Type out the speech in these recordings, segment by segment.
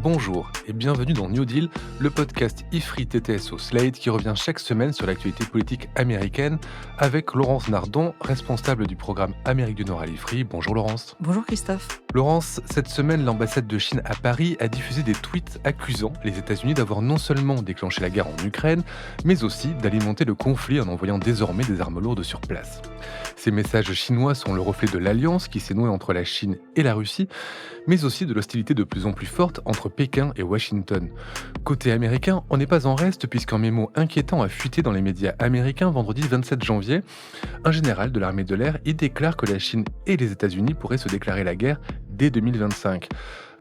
Bonjour et bienvenue dans New Deal, le podcast IFRI TTSO Slate qui revient chaque semaine sur l'actualité politique américaine avec Laurence Nardon, responsable du programme Amérique du Nord à l'IFRI. Bonjour Laurence. Bonjour Christophe. Laurence, cette semaine, l'ambassade de Chine à Paris a diffusé des tweets accusant les États-Unis d'avoir non seulement déclenché la guerre en Ukraine, mais aussi d'alimenter le conflit en envoyant désormais des armes lourdes sur place. Ces messages chinois sont le reflet de l'alliance qui s'est nouée entre la Chine et la Russie, mais aussi de l'hostilité de plus en plus forte entre Pékin et Washington. Côté américain, on n'est pas en reste puisqu'un mémo inquiétant a fuité dans les médias américains vendredi 27 janvier. Un général de l'armée de l'air y déclare que la Chine et les États-Unis pourraient se déclarer la guerre dès 2025.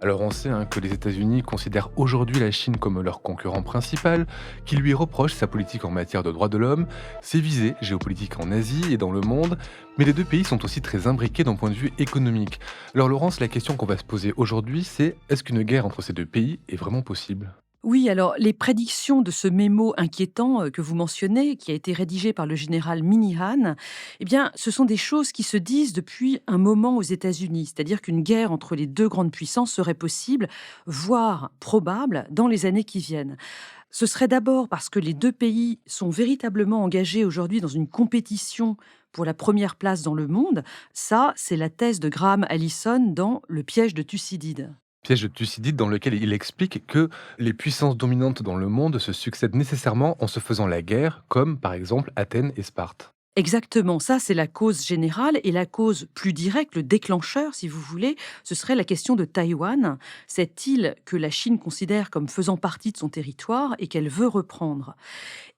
Alors on sait que les États-Unis considèrent aujourd'hui la Chine comme leur concurrent principal, qui lui reproche sa politique en matière de droits de l'homme, ses visées géopolitiques en Asie et dans le monde, mais les deux pays sont aussi très imbriqués d'un point de vue économique. Alors Laurence, la question qu'on va se poser aujourd'hui, c'est est-ce qu'une guerre entre ces deux pays est vraiment possible ? Oui, alors les prédictions de ce mémo inquiétant que vous mentionnez, qui a été rédigé par le général Minihan, eh bien, ce sont des choses qui se disent depuis un moment aux États-Unis, c'est-à-dire qu'une guerre entre les deux grandes puissances serait possible, voire probable, dans les années qui viennent. Ce serait d'abord parce que les deux pays sont véritablement engagés aujourd'hui dans une compétition pour la première place dans le monde. Ça, c'est la thèse de Graham Allison dans Le piège de Thucydide. Piège de Thucydide dans lequel il explique que les puissances dominantes dans le monde se succèdent nécessairement en se faisant la guerre, comme par exemple Athènes et Sparte. Exactement, ça c'est la cause générale et la cause plus directe, le déclencheur si vous voulez, ce serait la question de Taïwan, cette île que la Chine considère comme faisant partie de son territoire et qu'elle veut reprendre.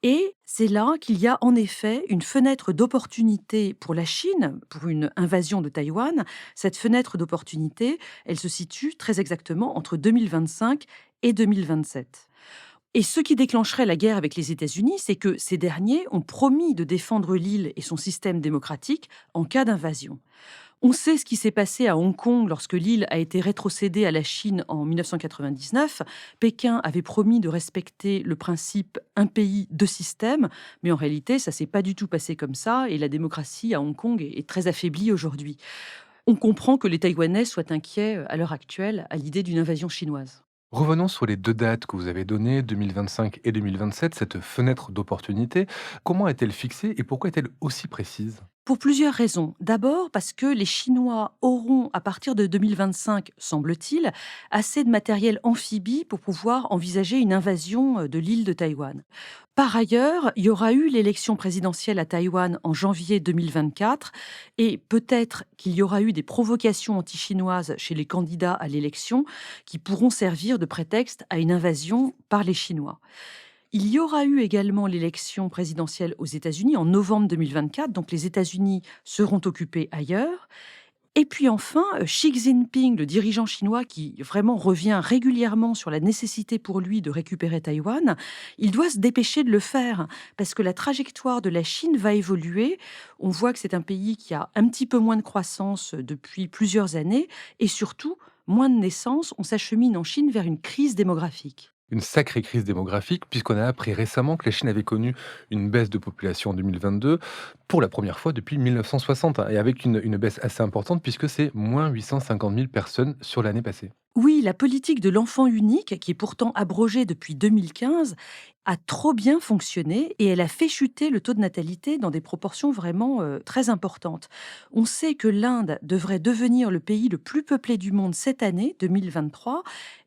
Et c'est là qu'il y a en effet une fenêtre d'opportunité pour la Chine, pour une invasion de Taïwan. Cette fenêtre d'opportunité, elle se situe très exactement entre 2025 et 2027. Et ce qui déclencherait la guerre avec les États-Unis, c'est que ces derniers ont promis de défendre l'île et son système démocratique en cas d'invasion. On sait ce qui s'est passé à Hong Kong lorsque l'île a été rétrocédée à la Chine en 1999. Pékin avait promis de respecter le principe un pays, deux systèmes, mais en réalité, ça s'est pas du tout passé comme ça et la démocratie à Hong Kong est très affaiblie aujourd'hui. On comprend que les Taïwanais soient inquiets à l'heure actuelle à l'idée d'une invasion chinoise. Revenons sur les deux dates que vous avez données, 2025 et 2027, cette fenêtre d'opportunité. Comment est-elle fixée et pourquoi est-elle aussi précise ? Pour plusieurs raisons. D'abord parce que les Chinois auront, à partir de 2025, semble-t-il, assez de matériel amphibie pour pouvoir envisager une invasion de l'île de Taïwan. Par ailleurs, il y aura eu l'élection présidentielle à Taïwan en janvier 2024 et peut-être qu'il y aura eu des provocations anti-chinoises chez les candidats à l'élection qui pourront servir de prétexte à une invasion par les Chinois. Il y aura eu également l'élection présidentielle aux États-Unis en novembre 2024, donc les États-Unis seront occupés ailleurs. Et puis enfin, Xi Jinping, le dirigeant chinois qui vraiment revient régulièrement sur la nécessité pour lui de récupérer Taïwan, il doit se dépêcher de le faire parce que la trajectoire de la Chine va évoluer. On voit que c'est un pays qui a un petit peu moins de croissance depuis plusieurs années et surtout moins de naissances. On s'achemine en Chine vers une crise démographique. Une sacrée crise démographique, puisqu'on a appris récemment que la Chine avait connu une baisse de population en 2022 pour la première fois depuis 1960, et avec une baisse assez importante, puisque c'est moins 850 000 personnes sur l'année passée. Oui, la politique de l'enfant unique, qui est pourtant abrogée depuis 2015, a trop bien fonctionné et elle a fait chuter le taux de natalité dans des proportions vraiment très importantes. On sait que l'Inde devrait devenir le pays le plus peuplé du monde cette année, 2023,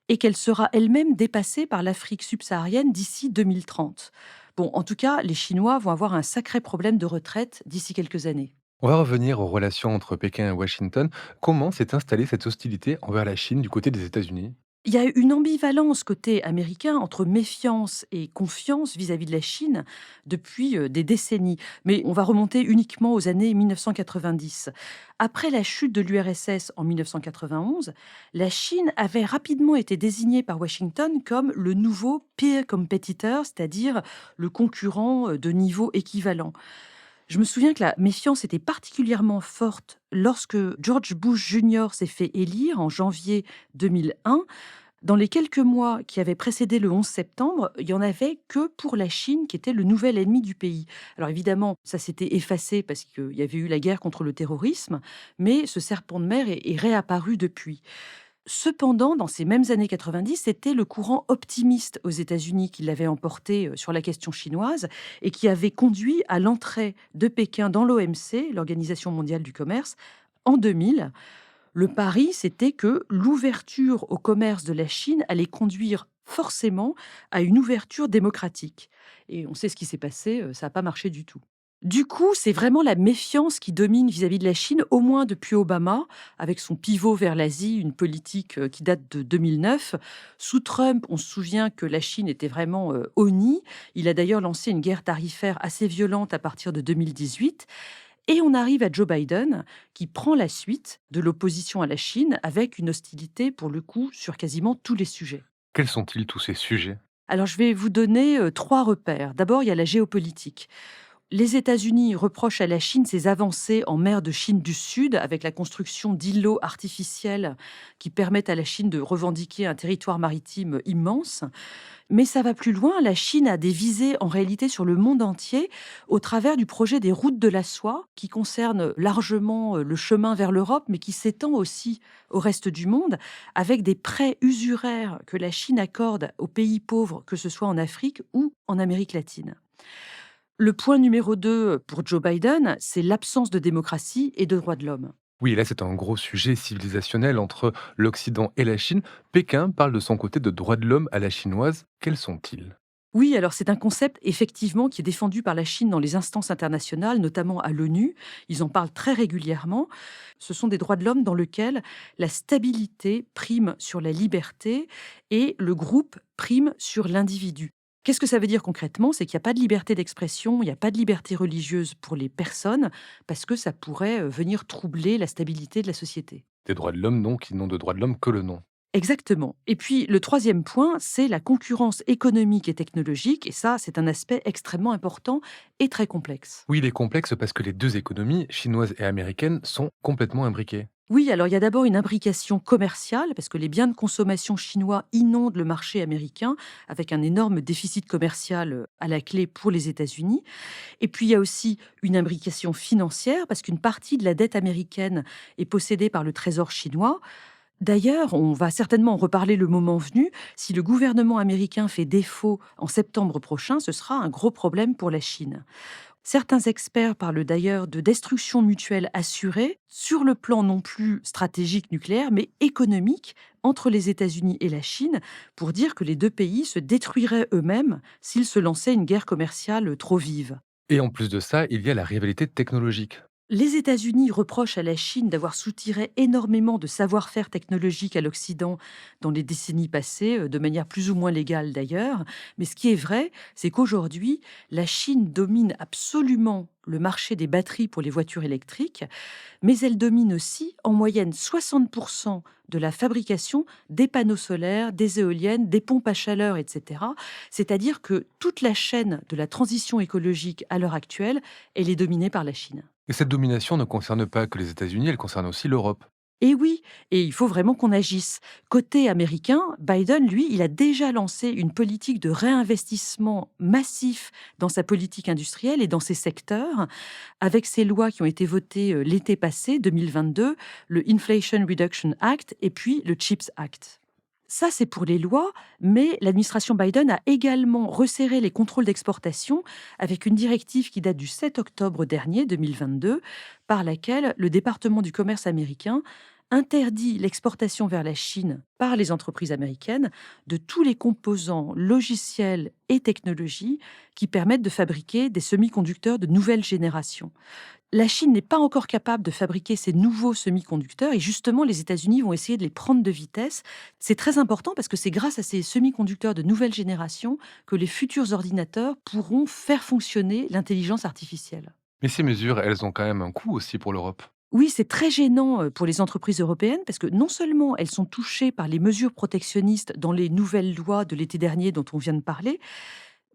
et qu'elle sera elle-même dépassée par l'Afrique subsaharienne d'ici 2030. Bon, en tout cas, les Chinois vont avoir un sacré problème de retraite d'ici quelques années. On va revenir aux relations entre Pékin et Washington. Comment s'est installée cette hostilité envers la Chine du côté des États-Unis ? Il y a une ambivalence côté américain entre méfiance et confiance vis-à-vis de la Chine depuis des décennies. Mais on va remonter uniquement aux années 1990. Après la chute de l'URSS en 1991, la Chine avait rapidement été désignée par Washington comme le nouveau peer competitor, c'est-à-dire le concurrent de niveau équivalent. Je me souviens que la méfiance était particulièrement forte lorsque George Bush Jr. s'est fait élire en janvier 2001. Dans les quelques mois qui avaient précédé le 11 septembre, il y en avait que pour la Chine, qui était le nouvel ennemi du pays. Alors évidemment, ça s'était effacé parce qu'il y avait eu la guerre contre le terrorisme, mais ce serpent de mer est réapparu depuis. Cependant, dans ces mêmes années 90, c'était le courant optimiste aux États-Unis qui l'avait emporté sur la question chinoise et qui avait conduit à l'entrée de Pékin dans l'OMC, l'Organisation mondiale du commerce, en 2000. Le pari, c'était que l'ouverture au commerce de la Chine allait conduire forcément à une ouverture démocratique. Et on sait ce qui s'est passé, ça n'a pas marché du tout. Du coup, c'est vraiment la méfiance qui domine vis-à-vis de la Chine, au moins depuis Obama, avec son pivot vers l'Asie, une politique qui date de 2009. Sous Trump, on se souvient que la Chine était vraiment au nid. Il a d'ailleurs lancé une guerre tarifaire assez violente à partir de 2018. Et on arrive à Joe Biden, qui prend la suite de l'opposition à la Chine avec une hostilité, pour le coup, sur quasiment tous les sujets. Quels sont-ils tous ces sujets? Alors, je vais vous donner 3 repères. D'abord, il y a la géopolitique. Les États-Unis reprochent à la Chine ses avancées en mer de Chine du Sud, avec la construction d'îlots artificiels qui permettent à la Chine de revendiquer un territoire maritime immense. Mais ça va plus loin, la Chine a des visées en réalité sur le monde entier au travers du projet des routes de la soie, qui concerne largement le chemin vers l'Europe, mais qui s'étend aussi au reste du monde, avec des prêts usuraires que la Chine accorde aux pays pauvres, que ce soit en Afrique ou en Amérique latine. Le point numéro 2 pour Joe Biden, c'est l'absence de démocratie et de droits de l'homme. Oui, là c'est un gros sujet civilisationnel entre l'Occident et la Chine. Pékin parle de son côté de droits de l'homme à la chinoise. Quels sont-ils? Oui, alors c'est un concept effectivement qui est défendu par la Chine dans les instances internationales, notamment à l'ONU. Ils en parlent très régulièrement. Ce sont des droits de l'homme dans lesquels la stabilité prime sur la liberté et le groupe prime sur l'individu. Qu'est-ce que ça veut dire concrètement? C'est qu'il n'y a pas de liberté d'expression, il n'y a pas de liberté religieuse pour les personnes, parce que ça pourrait venir troubler la stabilité de la société. Des droits de l'homme, donc, qui n'ont de droits de l'homme que le nom. Exactement. Et puis le troisième point, c'est la concurrence économique et technologique. Et ça, c'est un aspect extrêmement important et très complexe. Oui, il est complexe parce que les deux économies, chinoise et américaine, sont complètement imbriquées. Oui, alors il y a d'abord une imbrication commerciale, parce que les biens de consommation chinois inondent le marché américain, avec un énorme déficit commercial à la clé pour les États-Unis. Et puis il y a aussi une imbrication financière, parce qu'une partie de la dette américaine est possédée par le Trésor chinois. D'ailleurs, on va certainement en reparler le moment venu. Si le gouvernement américain fait défaut en septembre prochain, ce sera un gros problème pour la Chine. Certains experts parlent d'ailleurs de destruction mutuelle assurée, sur le plan non plus stratégique nucléaire, mais économique, entre les États-Unis et la Chine, pour dire que les deux pays se détruiraient eux-mêmes s'ils se lançaient une guerre commerciale trop vive. Et en plus de ça, il y a la rivalité technologique. Les États-Unis reprochent à la Chine d'avoir soutiré énormément de savoir-faire technologique à l'Occident dans les décennies passées, de manière plus ou moins légale d'ailleurs. Mais ce qui est vrai, c'est qu'aujourd'hui, la Chine domine absolument le marché des batteries pour les voitures électriques, mais elle domine aussi en moyenne 60% de la fabrication des panneaux solaires, des éoliennes, des pompes à chaleur, etc. C'est-à-dire que toute la chaîne de la transition écologique à l'heure actuelle, elle est dominée par la Chine. Et cette domination ne concerne pas que les États-Unis, elle concerne aussi l'Europe. Et oui, et il faut vraiment qu'on agisse. Côté américain, Biden, lui, il a déjà lancé une politique de réinvestissement massif dans sa politique industrielle et dans ses secteurs, avec ces lois qui ont été votées l'été passé, 2022, le Inflation Reduction Act et puis le CHIPS Act. Ça, c'est pour les lois, mais l'administration Biden a également resserré les contrôles d'exportation avec une directive qui date du 7 octobre dernier, 2022, par laquelle le département du commerce américain interdit l'exportation vers la Chine par les entreprises américaines de tous les composants logiciels et technologies qui permettent de fabriquer des semi-conducteurs de nouvelle génération. La Chine n'est pas encore capable de fabriquer ces nouveaux semi-conducteurs et justement les États-Unis vont essayer de les prendre de vitesse. C'est très important parce que c'est grâce à ces semi-conducteurs de nouvelle génération que les futurs ordinateurs pourront faire fonctionner l'intelligence artificielle. Mais ces mesures, elles ont quand même un coût aussi pour l'Europe. Oui, c'est très gênant pour les entreprises européennes parce que non seulement elles sont touchées par les mesures protectionnistes dans les nouvelles lois de l'été dernier dont on vient de parler,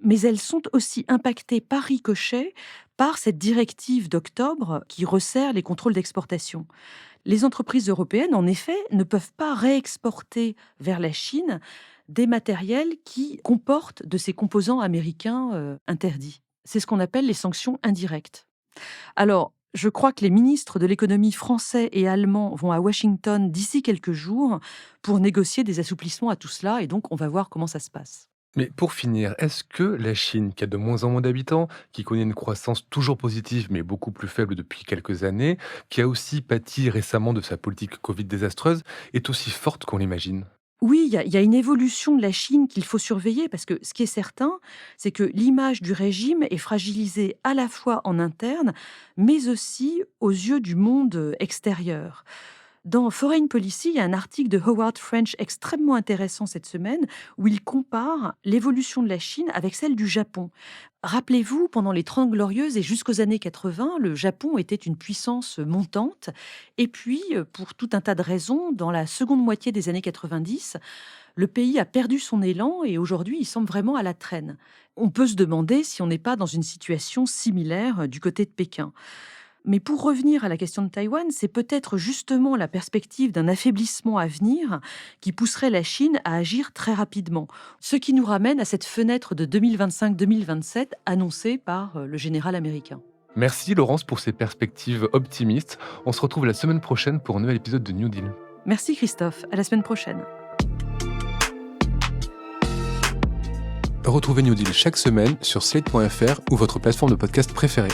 mais elles sont aussi impactées par ricochet par cette directive d'octobre qui resserre les contrôles d'exportation. Les entreprises européennes, en effet, ne peuvent pas réexporter vers la Chine des matériels qui comportent de ces composants américains interdits. C'est ce qu'on appelle les sanctions indirectes. Alors, Je crois que les ministres de l'économie français et allemands vont à Washington d'ici quelques jours pour négocier des assouplissements à tout cela, et donc on va voir comment ça se passe. Mais pour finir, est-ce que la Chine, qui a de moins en moins d'habitants, qui connaît une croissance toujours positive mais beaucoup plus faible depuis quelques années, qui a aussi pâti récemment de sa politique Covid désastreuse, est aussi forte qu'on l'imagine? Oui, il y a une évolution de la Chine qu'il faut surveiller parce que ce qui est certain, c'est que l'image du régime est fragilisée à la fois en interne, mais aussi aux yeux du monde extérieur. Dans Foreign Policy, il y a un article de Howard French extrêmement intéressant cette semaine où il compare l'évolution de la Chine avec celle du Japon. Rappelez-vous, pendant les 30 glorieuses et jusqu'aux années 80, le Japon était une puissance montante. Et puis, pour tout un tas de raisons, dans la seconde moitié des années 90, le pays a perdu son élan et aujourd'hui, il semble vraiment à la traîne. On peut se demander si on n'est pas dans une situation similaire du côté de Pékin. Mais pour revenir à la question de Taïwan, c'est peut-être justement la perspective d'un affaiblissement à venir qui pousserait la Chine à agir très rapidement. Ce qui nous ramène à cette fenêtre de 2025-2027 annoncée par le général américain. Merci Laurence pour ces perspectives optimistes. On se retrouve la semaine prochaine pour un nouvel épisode de New Deal. Merci Christophe, à la semaine prochaine. Retrouvez New Deal chaque semaine sur slate.fr ou votre plateforme de podcast préférée.